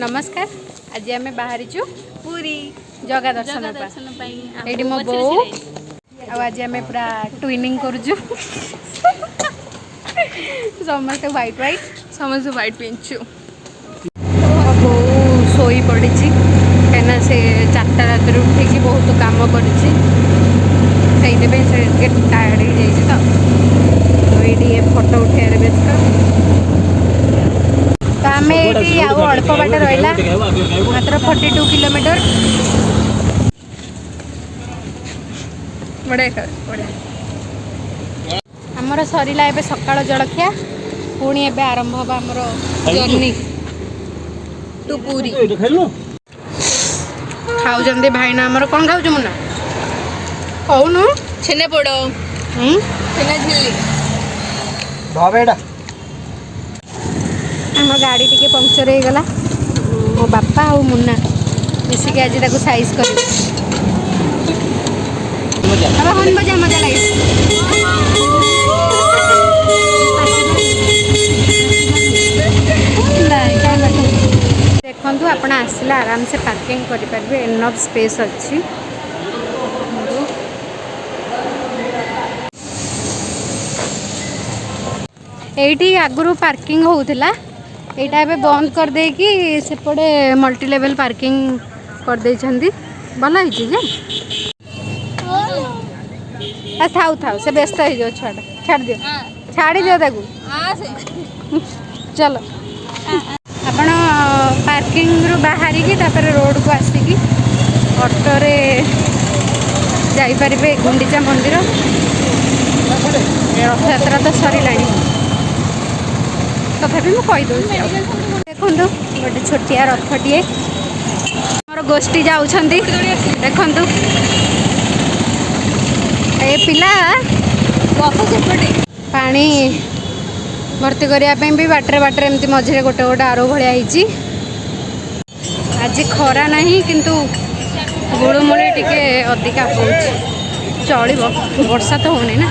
नमस्कार। आज आम बाहरी पूरी जगह दर्शन ये मो बो आज आम पूरा ट्विनिंग करुचु समस्त व्हाइट समस्त व्हाइट पिंचु बो शोई पड़ी कहीं से 4टा रात उठिक बहुत काम कर टायर्ड हो ये फोटो उठे व्यस्त तो आम ये अल्प बाट रहा मात्र 42 किलोमीटर बढ़िया आमर सरला ए सकाळ जलखिया पुणी एबे आरंभ हम आमर जर्नी टू पूरी खाऊं भाईना आमर कौन खाऊ मुना कौन छेने पोड़ छेना झिल्ली आम गाड़ी टी पंक्चर हो गला मो बापा आ मुन्ना मिसिक आज साइज कर मजा मजा लगे देखु आप आसला आराम से पार्किंग करेंगे एनफ स्पेस अच्छी एटी आगुरी पार्किंग होता यहाँ ए बंद कर देकी सेपटे मल्टी लेवल पार्किंग कर देइछंदी भल होइछि जे थाऊ थाऊ से व्यस्त हो जाओ छुआटा छाड़ दियो छाड़ी दियो ताकू चलो आपण पार्किंग रु बाहरी की तापर रोड को आसिकी ऑटो रे जाई परिबे गुंडीचा मंदिर रथ यात्रा तो सरिलाणी तथापि मुझे देखु गोटे छोटिया रथटे मोर गोष्ठी जाऊँच देखु ए पिला पानी भर्ती करने भी बाटर बाटर एमती मझे गोटे गोटे आरो भाई आज खरा नहीं किंतु गुड़मुड़ी टिके अधिका हो चलो वर्षा तो होनी ना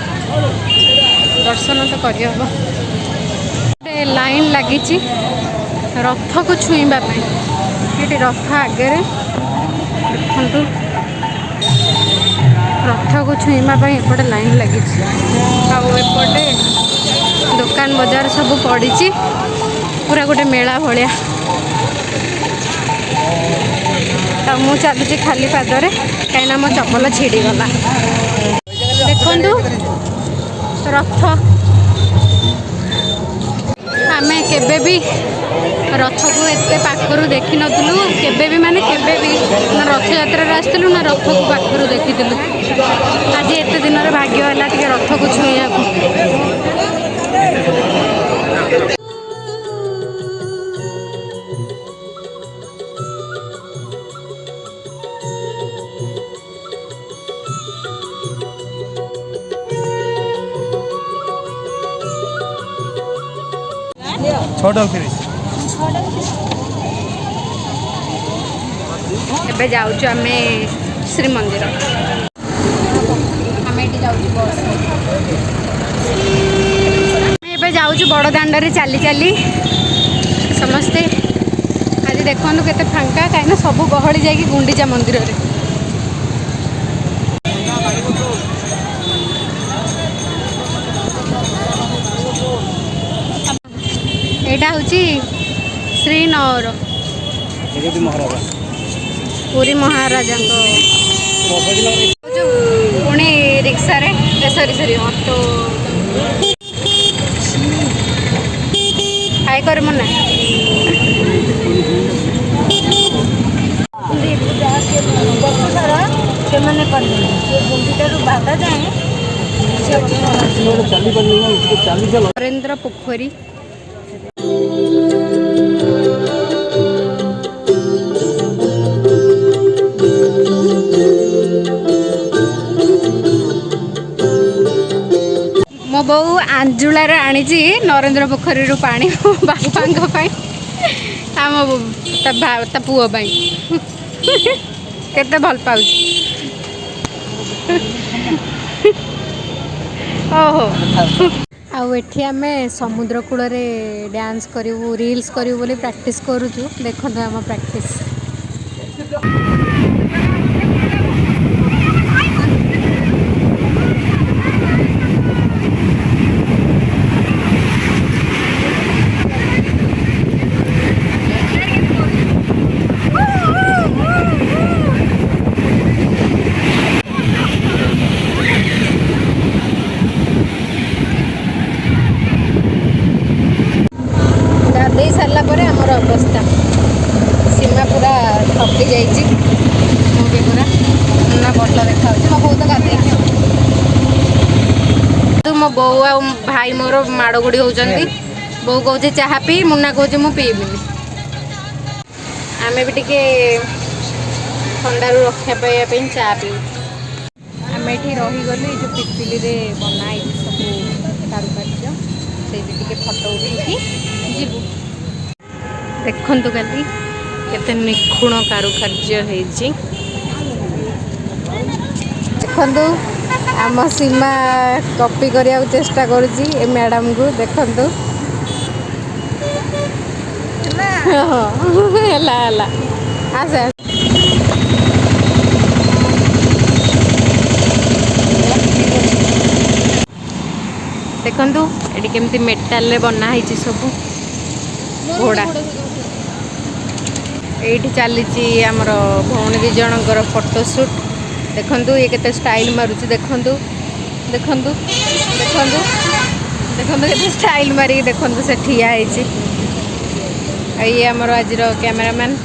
दर्शन तो करहब लाइन लगी रथ को छुईवाई ये रथ आगे देखु रथ को छुईवाई एपटे लाइन लगी आपटे दुकान बजार सब पड़ी पूरा गोटे मेला भाया तो मुझे चलुची खाली पादरे कहीं मो चपल छिड़गला देखु रथ आमे केबे भी रथ को एते पाखरु देखि नथलु केबे भी माने केबे भी ना रथ यात्रा रे आस्तलु ना रथ को पाखरु देखितलु आज एते दिन रे भाग्य होला कि रथ को छुइया एबे जाऊँ आम श्रीमंदिर आम ये जाऊँ बस एबे जाऊँ बड़ दाण्ड चली चली समस्ते आज देखु केते फांका कहीं सब गहली जाकि गुंडीचा मंदिर रे यहाँ हूँ श्रीनगर पूरी महाराजा पुणी रिक्सा रे सरी सरी ऑटो हाय कर मुन्ना नरेंद्र पोखरी मो बो आंजुलार आनी नरेंद्र पोखरी रु पानी बापा ता पुओ केते भल पाऊ ओहो आउ एठी आमे समुद्र कूल रे डांस करू रील्स करू बोली प्रैक्टिस करूछु देखो आम प्रैक्टिस गाधे सारा पर आमर अवस्था सीमा पूरा थकी जाइए मुझे पूरा मुन्ना बटल देखा मो बहुत गाधे मो बो आ भाई मोर माड़ गुड़ी होती बो कहे चाह पी मुन्ना कहे मुझे पीबिनी आमे भी टिके ठंडारू रक्षा पाइबा चा पी आम ये रहीगलु जो पिपिली रे बनाई सब कारुकार्य से फटो उठेकी जीवु देखु खाली केते निखुण कारुकार्य देखु आम सीमा कॉपी करने चेष्टा करुँची मैडम को देखु आस देखु ये केमती मेटाल बनाई सब घोड़ा ये चली आमर भौणी दी जनकर फोटोशूट देखु ये केते स्टाइल मारुची देखु देखु देखु देखु केते स्टाइल मारिक देखु से ठिया ये आमर आज कैमरामैन